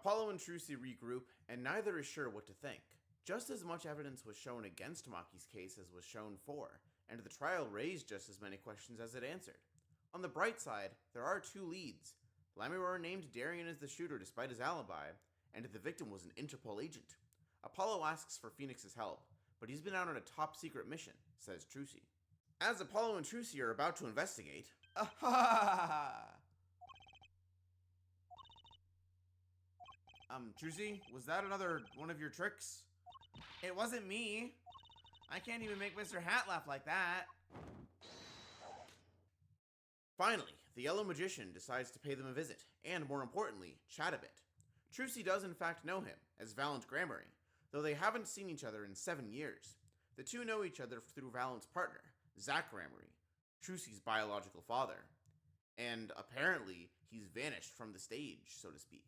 Apollo and Trucy regroup, and neither is sure what to think. Just as much evidence was shown against Maki's case as was shown for, and the trial raised just as many questions as it answered. On the bright side, there are two leads. Lammermoor named Darian as the shooter despite his alibi, and the victim was an Interpol agent. Apollo asks for Phoenix's help, but he's been out on a top secret mission, says Trucy. As Apollo and Trucy are about to investigate, Trucy, was that another one of your tricks? It wasn't me. I can't even make Mr. Hat laugh like that. Finally, the Yellow Magician decides to pay them a visit, and more importantly, chat a bit. Trucy does in fact know him, as Valant Gramarye, though they haven't seen each other in 7 years. The two know each other through Valant's partner, Zach Gramarye, Trucy's biological father. And apparently, he's vanished from the stage, so to speak.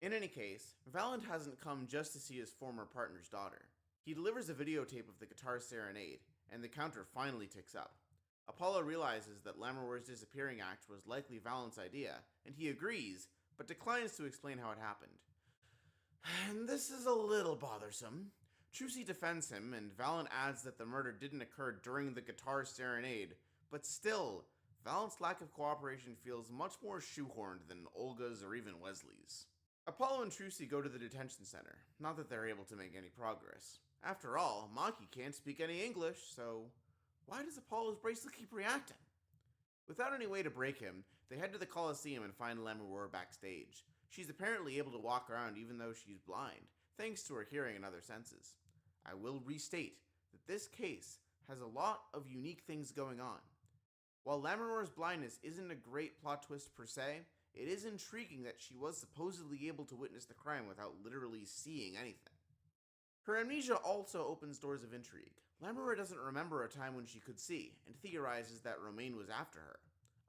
In any case, Valant hasn't come just to see his former partner's daughter. He delivers a videotape of the Guitar Serenade, and the counter finally ticks up. Apollo realizes that Lammermoor's disappearing act was likely Valant's idea, and he agrees, but declines to explain how it happened. And this is a little bothersome. Trucy defends him, and Valant adds that the murder didn't occur during the Guitar Serenade, but still, Valant's lack of cooperation feels much more shoehorned than Olga's or even Wesley's. Apollo and Trucy go to the detention center, not that they're able to make any progress. After all, Maki can't speak any English, so why does Apollo's bracelet keep reacting? Without any way to break him, they head to the Coliseum and find Lammermoor backstage. She's apparently able to walk around even though she's blind, thanks to her hearing and other senses. I will restate that this case has a lot of unique things going on. While Lammermoor's blindness isn't a great plot twist per se, it is intriguing that she was supposedly able to witness the crime without literally seeing anything. Her amnesia also opens doors of intrigue. Lammermoor doesn't remember a time when she could see, and theorizes that Romain was after her.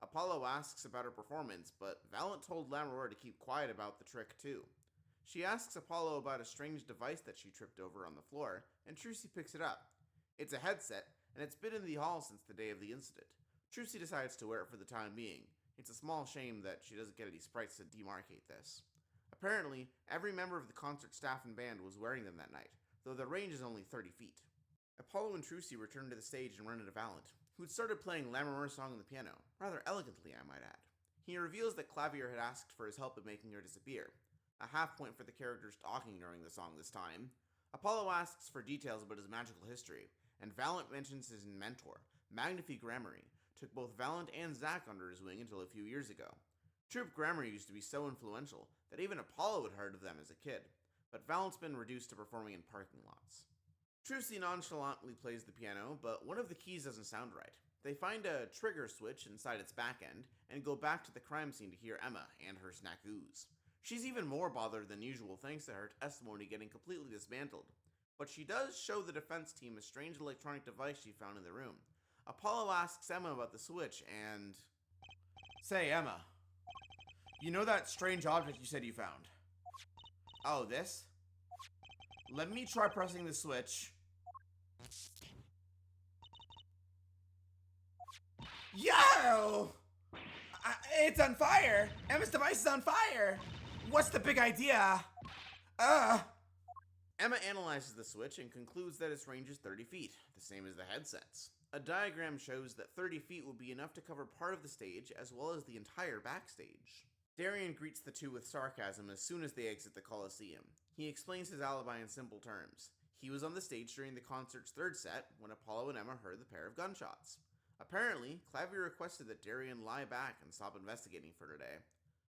Apollo asks about her performance, but Valant told Lammermoor to keep quiet about the trick too. She asks Apollo about a strange device that she tripped over on the floor, and Trucy picks it up. It's a headset, and it's been in the hall since the day of the incident. Trucy decides to wear it for the time being. It's a small shame that she doesn't get any sprites to demarcate this. Apparently, every member of the concert staff and band was wearing them that night, though the range is only 30 feet. Apollo and Trucy return to the stage and run into Valant, who had started playing Lammermoor's song on the piano, rather elegantly, I might add. He reveals that Clavier had asked for his help in making her disappear, a half point for the characters talking during the song this time. Apollo asks for details about his magical history, and Valant mentions his mentor, Magnifique Gramarye, took both Valant and Zach under his wing until a few years ago. Troupe Gramarye used to be so influential that even Apollo had heard of them as a kid, but Valant's been reduced to performing in parking lots. Trucy nonchalantly plays the piano, but one of the keys doesn't sound right. They find a trigger switch inside its back end, and go back to the crime scene to hear Emma and her snackoos. She's even more bothered than usual thanks to her testimony getting completely dismantled, but she does show the defense team a strange electronic device she found in the room. Apollo asks Emma about the switch, and... Say, Emma, you know that strange object you said you found? Oh, this? Let me try pressing the switch. Yo! It's on fire! Emma's device is on fire! What's the big idea? Emma analyzes the switch and concludes that its range is 30 feet, the same as the headset's. A diagram shows that 30 feet will be enough to cover part of the stage as well as the entire backstage. Darian greets the two with sarcasm as soon as they exit the Coliseum. He explains his alibi in simple terms. He was on the stage during the concert's third set when Apollo and Emma heard the pair of gunshots. Apparently, Clavier requested that Darian lie back and stop investigating for today.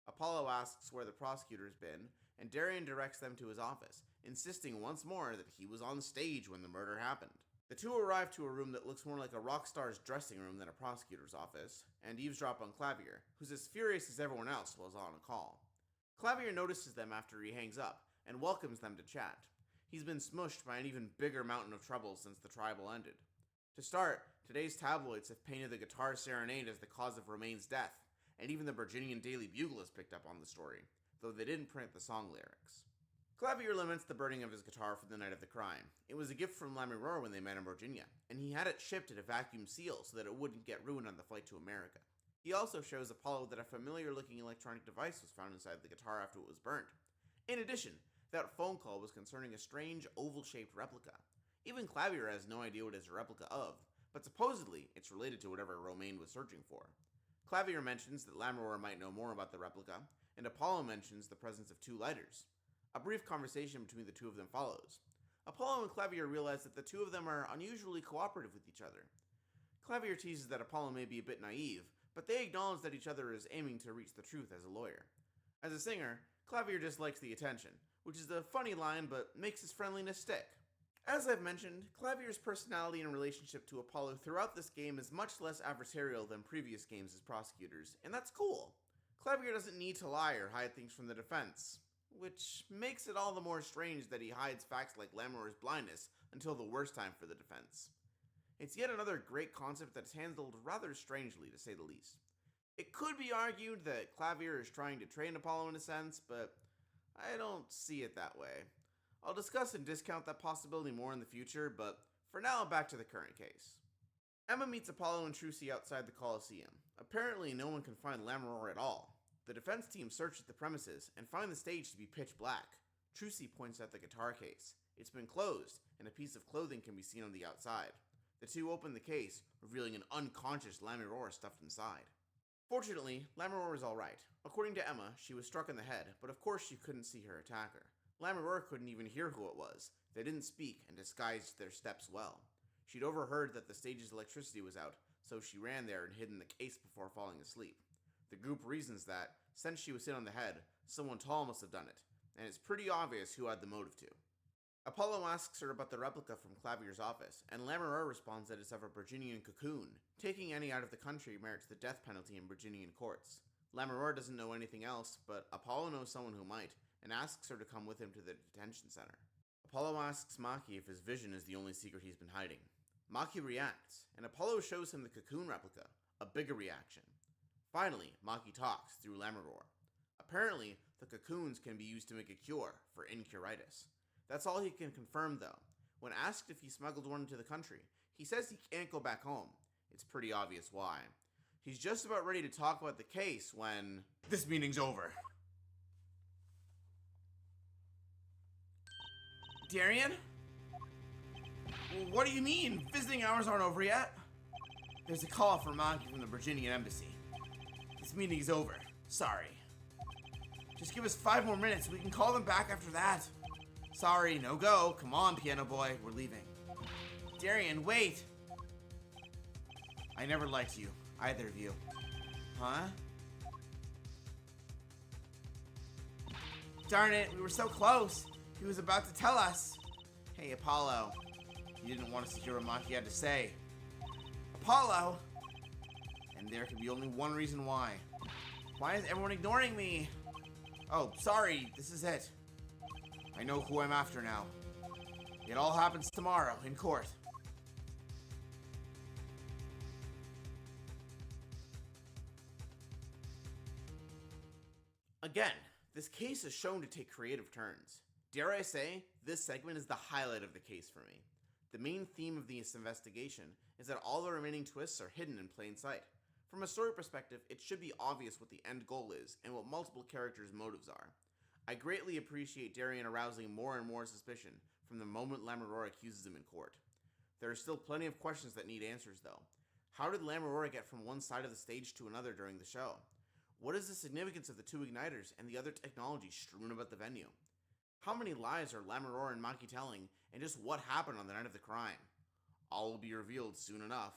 Apollo asks where the prosecutor's been, and Darian directs them to his office, insisting once more that he was on stage when the murder happened. The two arrive to a room that looks more like a rock star's dressing room than a prosecutor's office, and eavesdrop on Clavier, who's as furious as everyone else while on a call. Clavier notices them after he hangs up, and welcomes them to chat. He's been smushed by an even bigger mountain of trouble since the tribal ended. To start, today's tabloids have painted the Guitar Serenade as the cause of Romain's death, and even the Virginian Daily Bugle has picked up on the story, though they didn't print the song lyrics. Clavier laments the burning of his guitar for the night of the crime. It was a gift from Lammermoor when they met in Virginia, and he had it shipped in a vacuum seal so that it wouldn't get ruined on the flight to America. He also shows Apollo that a familiar-looking electronic device was found inside the guitar after it was burnt. In addition, that phone call was concerning a strange oval-shaped replica. Even Clavier has no idea what it's a replica of, but supposedly it's related to whatever Romaine was searching for. Clavier mentions that Lammermoor might know more about the replica, and Apollo mentions the presence of two lighters. A brief conversation between the two of them follows. Apollo and Clavier realize that the two of them are unusually cooperative with each other. Clavier teases that Apollo may be a bit naive, but they acknowledge that each other is aiming to reach the truth as a lawyer. As a singer, Clavier dislikes the attention, which is a funny line but makes his friendliness stick. As I've mentioned, Clavier's personality and relationship to Apollo throughout this game is much less adversarial than previous games as prosecutors, and that's cool. Clavier doesn't need to lie or hide things from the defense, which makes it all the more strange that he hides facts like Lammermoor's blindness until the worst time for the defense. It's yet another great concept that's handled rather strangely, to say the least. It could be argued that Clavier is trying to train Apollo in a sense, but I don't see it that way. I'll discuss and discount that possibility more in the future, but for now, back to the current case. Emma meets Apollo and Trucy outside the Coliseum. Apparently, no one can find Lammermoor at all. The defense team searches the premises and find the stage to be pitch black. Trucy points at the guitar case. It's been closed, and a piece of clothing can be seen on the outside. The two open the case, revealing an unconscious Lammermoor stuffed inside. Fortunately, Lammermoor is alright. According to Emma, she was struck in the head, but of course she couldn't see her attacker. Lammermoor couldn't even hear who it was. They didn't speak and disguised their steps well. She'd overheard that the stage's electricity was out, so she ran there and hid in the case before falling asleep. The group reasons that, since she was hit on the head, someone tall must have done it, and it's pretty obvious who had the motive to. Apollo asks her about the replica from Clavier's office, and Lammermoor responds that it's of a Virginian cocoon. Taking any out of the country merits the death penalty in Virginian courts. Lammermoor doesn't know anything else, but Apollo knows someone who might, and asks her to come with him to the detention center. Apollo asks Maki if his vision is the only secret he's been hiding. Maki reacts, and Apollo shows him the cocoon replica, a bigger reaction. Finally, Maki talks through Lammermoor. Apparently, the cocoons can be used to make a cure for incuritis. That's all he can confirm though. When asked if he smuggled one into the country, he says he can't go back home. It's pretty obvious why. He's just about ready to talk about the case when... This meeting's over. Darian? What do you mean? Visiting hours aren't over yet? There's a call for Maki from the Virginian embassy. This meeting is over. Sorry. Just give us 5 more minutes. We can call them back after that. Sorry, no go. Come on, piano boy. We're leaving. Darian, wait. I never liked you. Either of you. Huh? Darn it, we were so close. He was about to tell us. Hey, Apollo. He didn't want us to hear what Maki had to say. Apollo! And there can be only one reason why. Why is everyone ignoring me? Oh, sorry. This is it. I know who I'm after now. It all happens tomorrow in court. Again, this case is shown to take creative turns. Dare I say, this segment is the highlight of the case for me. The main theme of this investigation is that all the remaining twists are hidden in plain sight. From a story perspective, it should be obvious what the end goal is and what multiple characters' motives are. I greatly appreciate Darian arousing more and more suspicion from the moment Lammermoor accuses him in court. There are still plenty of questions that need answers though. How did Lammermoor get from one side of the stage to another during the show? What is the significance of the 2 igniters and the other technology strewn about the venue? How many lies are Lammermoor and Maki telling, and just what happened on the night of the crime? All will be revealed soon enough.